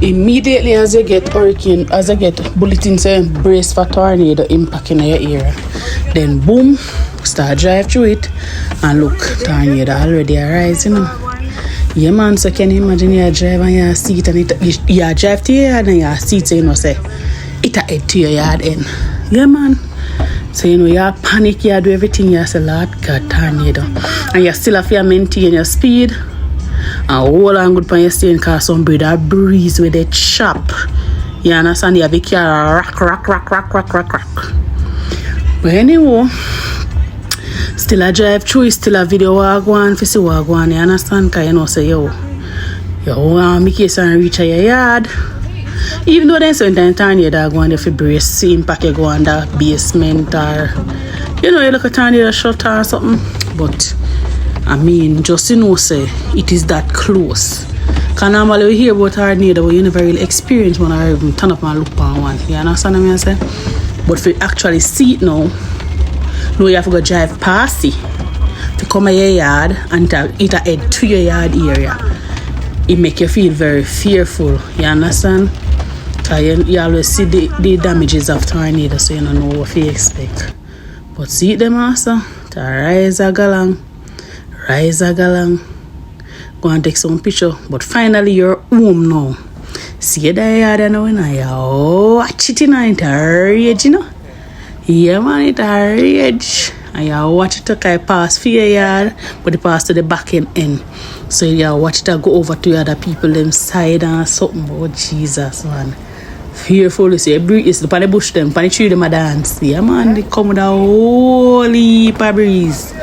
Immediately as you get bulletin saying brace for tornado impact in your area, then boom, start drive through it and look, tornado already arising. Yeah man, so can you imagine you drive on your seat and you drive to your yard and your seat, so you know say it head to your yard end. Yeah man. So you know you panic, you do everything, you say Lord God, tornado. And you still have to maintain your speed. And hold on good for your steering car, some breed a breeze with it chop. You understand? You have a car rock. But anyway, still a drive through, still a video wagwan, for see wagwan, you understand? Because you know say yo make it and reach your yard. Even though there's sometimes tornado go on the brace, impact you go on the basement or you know you look at tornado shutter or something. But I mean, just you know, say it is that close. Because normally we hear about tornado, but you never really experience one or even turn up and look on one. You understand what I say? But if you actually see it now, you have to go drive past it to come to your yard and it head to your yard area. It make you feel very fearful. You understand? Because you always see the damages of tornado, so you don't know what to expect. But see it them also, to rise a galang. Go and take some picture. But finally you're home now. See that yard now and you watch it in a rage, you know. Yeah man, it's a rage. And you watch it to pass for your yard, but it pass to the back end. So you watch it go over to the other people them side and something. Oh Jesus man. Fearful, you see, breeze, the the bush them, the tree them a dance. Yeah man, they come with a whole heap of breeze.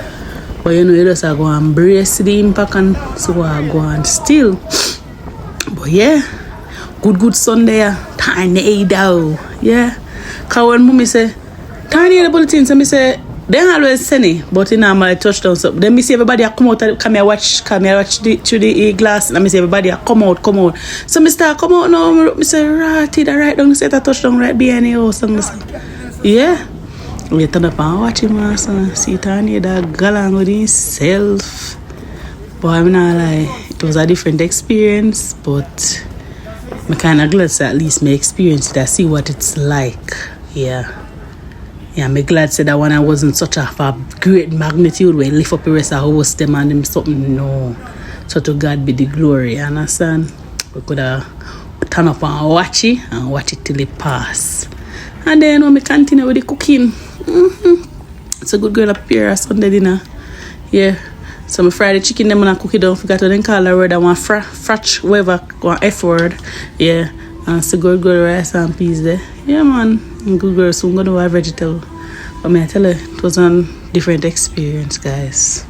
But you know, you just go and brace the impact and so I go and still. But yeah, good Sunday, tornado. Yeah. Because when mommy say, tornado bulletin, so me say, they always send it, but in my touchdown. So then me see everybody come out, come here watch through the glass, and me see everybody come out. So me start come out now, me say, right down, me say that touchdown right behind the house. And me say, yeah. We turn up and watch him and see tornado galang with himself. But I'm not like, it was a different experience, but I'm kind of glad that at least me experience it. I see what it's like. Yeah, I'm glad that one I wasn't such a great magnitude where lift up the rest of the house them and them something. No. So to God be the glory, understand? We could have turn up and watch it till it pass. And then when we continue with the cooking, it's a good girl up here Sunday dinner. Yeah. So my fried the chicken them and I cook it down. Forgot to then call her word I want fratch, whatever, one F word. Yeah. And it's a good girl rice and peas there. Yeah man. Good girl, so I'm gonna have vegetable. But I tell you, it was a different experience, guys.